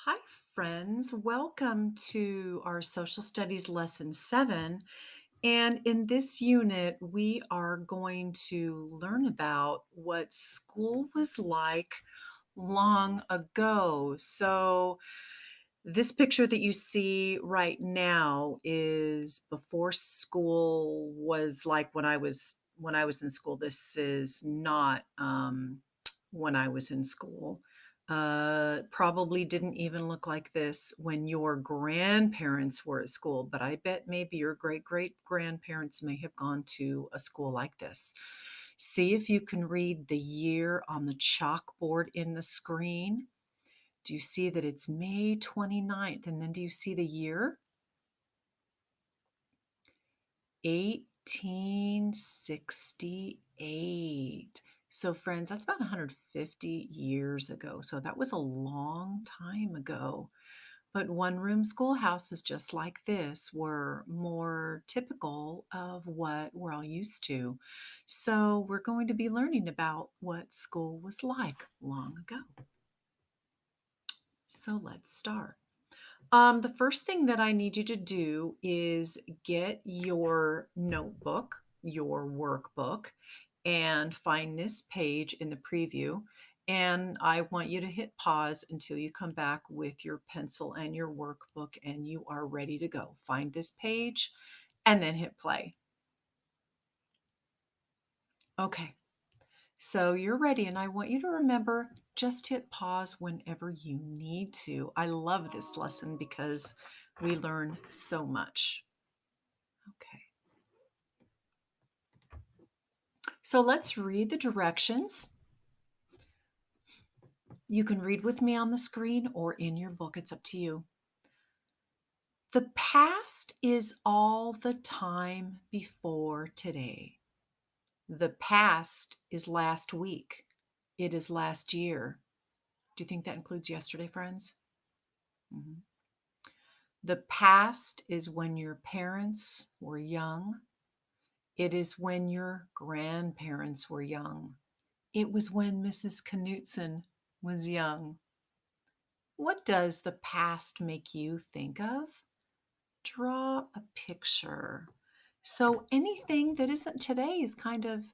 Hi, friends. Welcome to our social studies lesson 7. And in this unit, we are going to learn about what school was like long ago. So, this picture that you see right now is before school was like when I was in school. This is not when I was in school. Probably didn't even look like this when your grandparents were at school, but I bet maybe your great great grandparents may have gone to a school like this. See if you can read the year on the chalkboard in the screen. Do you see that it's May 29th? And then do you see the year? 1868. So, friends, that's about 150 years ago. So, that was a long time ago. But one room schoolhouses just like this were more typical of what we're all used to. So, we're going to be learning about what school was like long ago. So, let's start. The first thing that I need you to do is get your notebook, your workbook, and find this page in the preview. And I want you to hit pause until you come back with your pencil and your workbook and you are ready to go. Find this page and then hit play. Okay, so you're ready, and I want you to remember just hit pause whenever you need to. I love this lesson because we learn so much. Okay, so let's read the directions. You can read with me on the screen or in your book, it's up to you. The past is all the time before today. The past is last week. It is last year. Do you think that includes yesterday, friends? Mhm. The past is when your parents were young. It is when your grandparents were young. It was when Mrs. Knudson was young. What does the past make you think of? Draw a picture. So anything that isn't today is kind of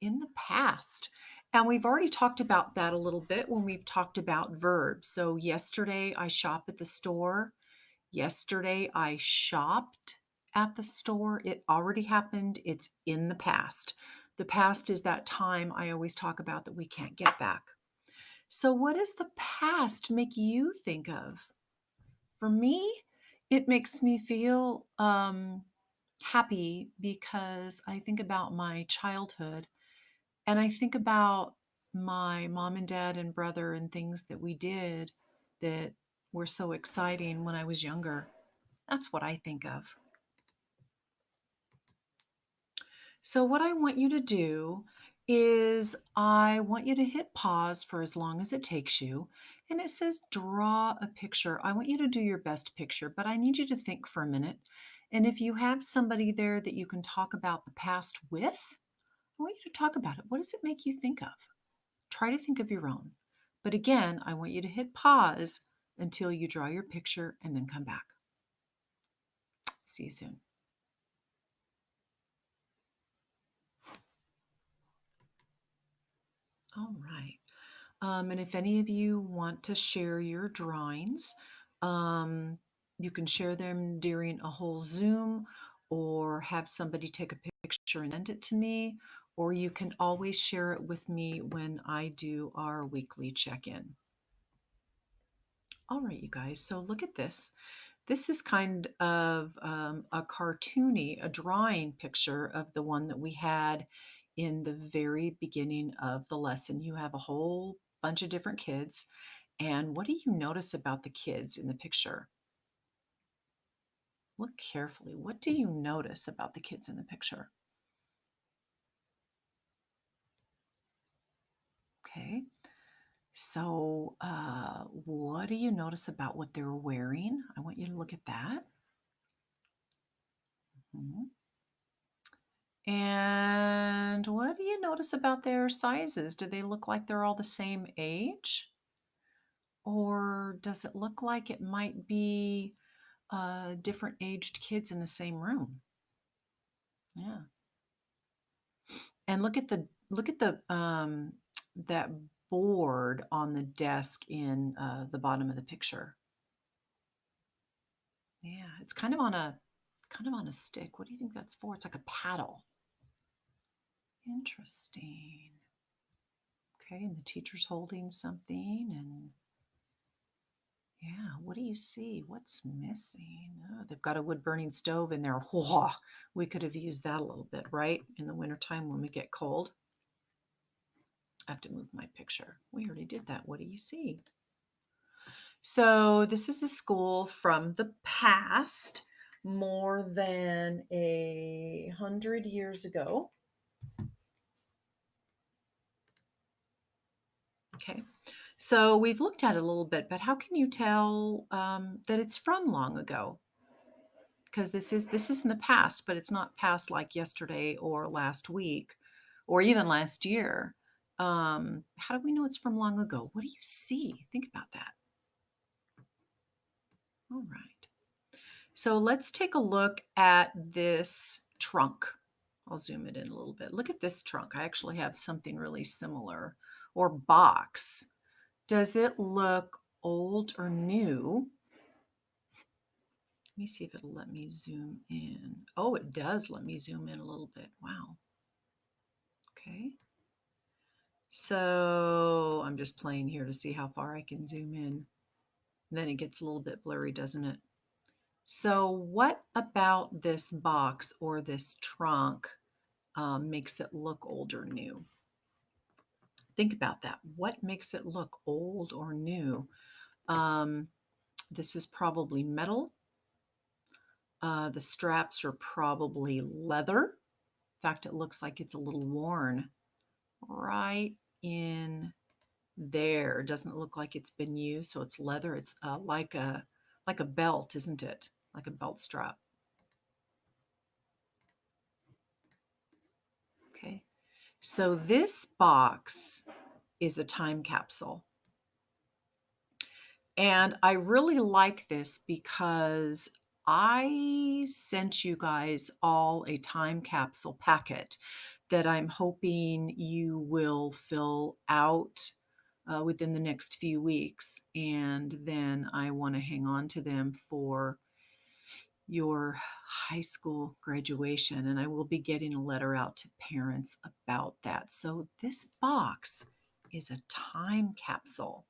in the past. And we've already talked about that a little bit when we've talked about verbs. So yesterday I shop at the store. Yesterday I shopped at the store. It already happened. It's in the past. The past is that time I always talk about that we can't get back. So, what does the past make you think of? For me, it makes me feel happy because I think about my childhood and I think about my mom and dad and brother and things that we did that were so exciting when I was younger. That's what I think of. So, what I want you to do is I want you to hit pause for as long as it takes you. And it says draw a picture. I want you to do your best picture, but I need you to think for a minute. And if you have somebody there that you can talk about the past with, I want you to talk about it. What does it make you think of? Try to think of your own. But again, I want you to hit pause until you draw your picture and then come back. See you soon. All right. And if any of you want to share your drawings, um, you can share them during a whole Zoom or have somebody take a picture and send it to me, or you can always share it with me when I do our weekly check in. All right, you guys, so look at this. This is kind of a cartoony, a drawing picture of the one that we had in the very beginning of the lesson. You have a whole bunch of different kids. And what do you notice about the kids in the picture? Look carefully. What do you notice about the kids in the picture? Okay. So, what do you notice about what they're wearing? I want you to look at that. Mhm. And what do you notice about their sizes? Do they look like they're all the same age? Or does it look like it might be different aged kids in the same room? Yeah. And look at the that board on the desk in the bottom of the picture. Yeah, it's kind of on a stick. What do you think that's for? It's like a paddle. Interesting. Okay, and the teacher's holding something, and yeah, what do you see? What's missing? Oh, they've got a wood burning stove in there. Whoa, we could have used that a little bit, right? In the wintertime when we get cold. I have to move my picture. We already did that. What do you see? So, this is a school from the past, more than 100 years ago. Okay. So, we've looked at it a little bit, but how can you tell that it's from long ago? Because this is in the past, but it's not past like yesterday or last week or even last year. How do we know it's from long ago? What do you see? Think about that. All right. So let's take a look at this trunk. I'll zoom it in a little bit. Look at this trunk. I actually have something really similar. Or box. Does it look old or new? Let me see if it'll let me zoom in. Oh, it does let me zoom in a little bit. Wow. Okay. So I'm just playing here to see how far I can zoom in. Then it gets a little bit blurry, doesn't it? So what about this box or this trunk makes it look old or new? Think about that. What makes it look old or new? Um, this is probably metal. The straps are probably leather. In fact, it looks like it's a little worn right in there. Doesn't look like it's been used, so it's leather. It's like a belt, isn't it? Like a belt strap. Okay. So this box is a time capsule. And I really like this because I sent you guys all a time capsule packet that I'm hoping you will fill out within the next few weeks. And then I want to hang on to them for your high school graduation. And I will be getting a letter out to parents about that. So this box is a time capsule.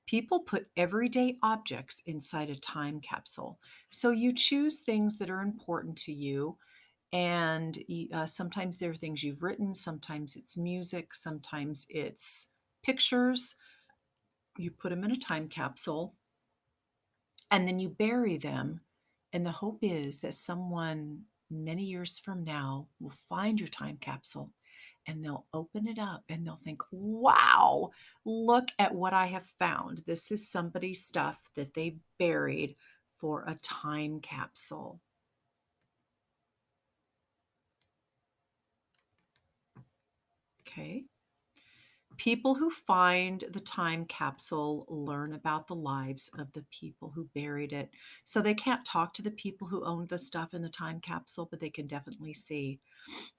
People put everyday objects inside a time capsule. So you choose things that are important to you. And sometimes they're things you've written, sometimes it's music, sometimes it's pictures. You put them in a time capsule and then you bury them. And the hope is that someone many years from now will find your time capsule and they'll open it up and they'll think, wow, look at what I have found. This is somebody's stuff that they buried for a time capsule. Okay. People who find the time capsule learn about the lives of the people who buried it. So they can't talk to the people who owned the stuff in the time capsule, but they can definitely see.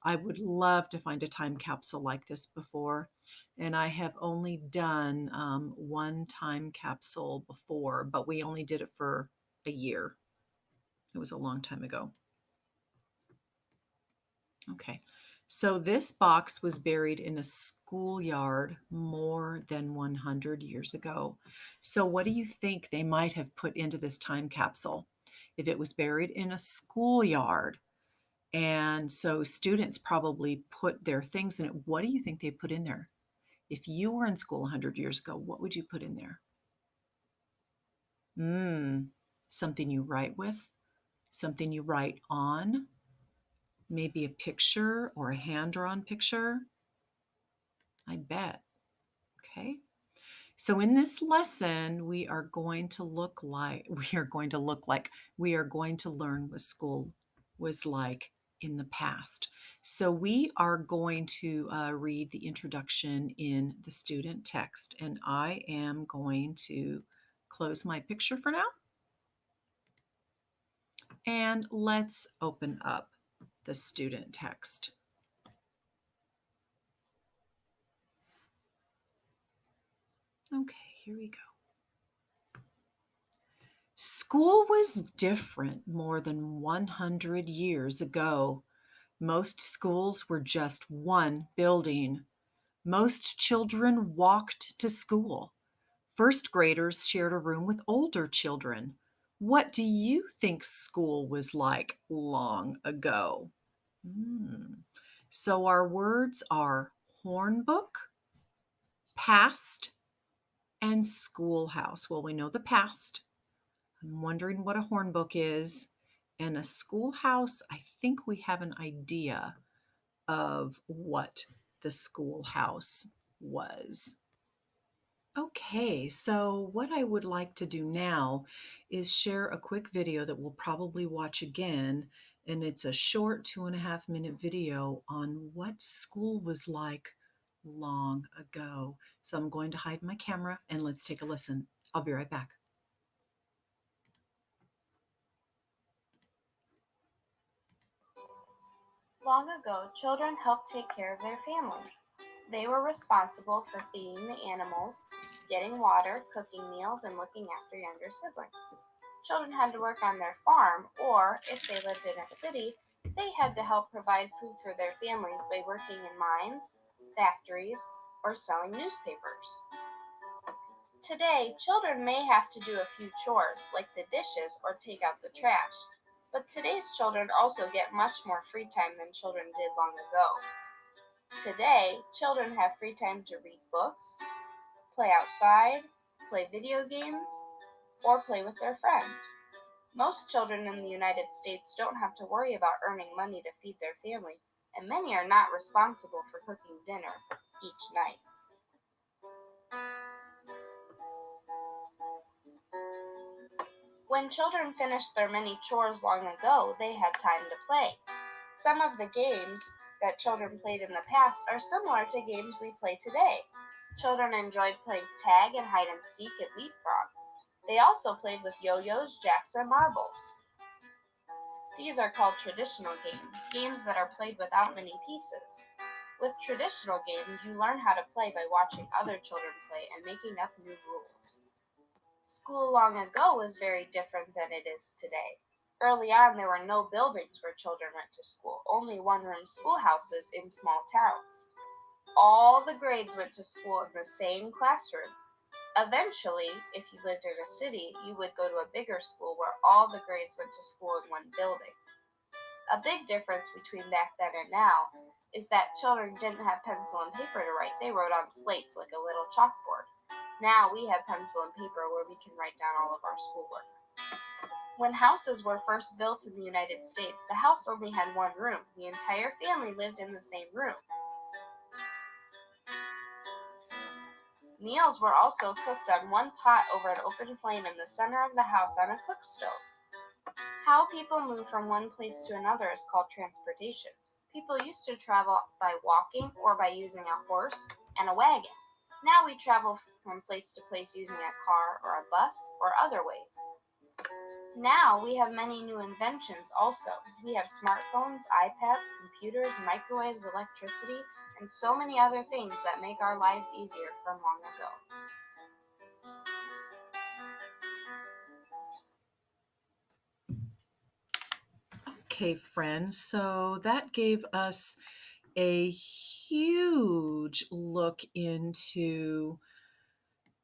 I would love to find a time capsule like this before. And I have only done one time capsule before, but we only did it for a year. It was a long time ago. Okay. So this box was buried in a schoolyard more than 100 years ago. So what do you think they might have put into this time capsule if it was buried in a schoolyard? And so students probably put their things in it. What do you think they put in there? If you were in school 100 years ago, what would you put in there? Something you write with, something you write on, maybe a picture or a hand-drawn picture. I bet. Okay. So in this lesson, we are going to learn what school was like. in the past. So we are going to read the introduction in the student text, and I am going to close my picture for now. And let's open up the student text. Okay, here we go. School was different more than 100 years ago. Most schools were just one building. Most children walked to school. First graders shared a room with older children. What do you think school was like long ago? Hmm. So our words are hornbook, past, and schoolhouse. Well, we know the past. I'm wondering what a hornbook is. And a schoolhouse, I think we have an idea of what the schoolhouse was. Okay, so what I would like to do now is share a quick video that we'll probably watch again. And it's a short 2.5 minute video on what school was like long ago. So I'm going to hide my camera and let's take a listen. I'll be right back. Long ago, children helped take care of their family. They were responsible for feeding the animals, getting water, cooking meals, and looking after younger siblings. Children had to work on their farm, or if they lived in a city, they had to help provide food for their families by working in mines, factories, or selling newspapers. Today, children may have to do a few chores, like the dishes or take out the trash. But today's children also get much more free time than children did long ago. Today, children have free time to read books, play outside, play video games, or play with their friends. Most children in the United States don't have to worry about earning money to feed their family, and many are not responsible for cooking dinner each night. When children finished their many chores long ago, they had time to play. Some of the games that children played in the past are similar to games we play today. Children enjoyed playing tag and hide and seek and leapfrog. They also played with yo-yos, jacks, and marbles. These are called traditional games, games that are played without many pieces. With traditional games, you learn how to play by watching other children play and making up new rules. School long ago was very different than it is today. Early on, there were no buildings where children went to school, only one-room schoolhouses in small towns. All the grades went to school in the same classroom. Eventually, if you lived in a city, you would go to a bigger school where all the grades went to school in one building. A big difference between back then and now is that children didn't have pencil and paper to write, they wrote on slates like a little chalkboard. Now we have pencil and paper where we can write down all of our schoolwork. When houses were first built in the United States, the house only had one room. The entire family lived in the same room. Meals were also cooked on one pot over an open flame in the center of the house on a cook stove. How people move from one place to another is called transportation. People used to travel by walking or by using a horse and a wagon. Now we travel from place to place using a car or a bus or other ways. Now we have many new inventions also. We have smartphones, iPads, computers, microwaves, electricity, and so many other things that make our lives easier from long ago. Okay, friends, so that gave us a huge look into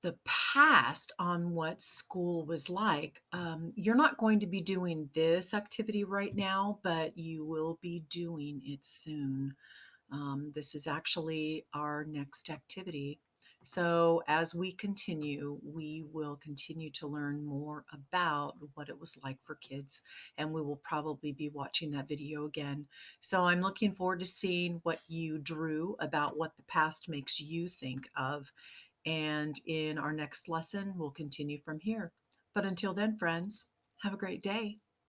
the past on what school was like. You're not going to be doing this activity right now, but you will be doing it soon. This is actually our next activity. So, as we continue, we will continue to learn more about what it was like for kids, and we will probably be watching that video again. So, I'm looking forward to seeing what you drew about what the past makes you think of. And in our next lesson, we'll continue from here. But until then, friends, have a great day.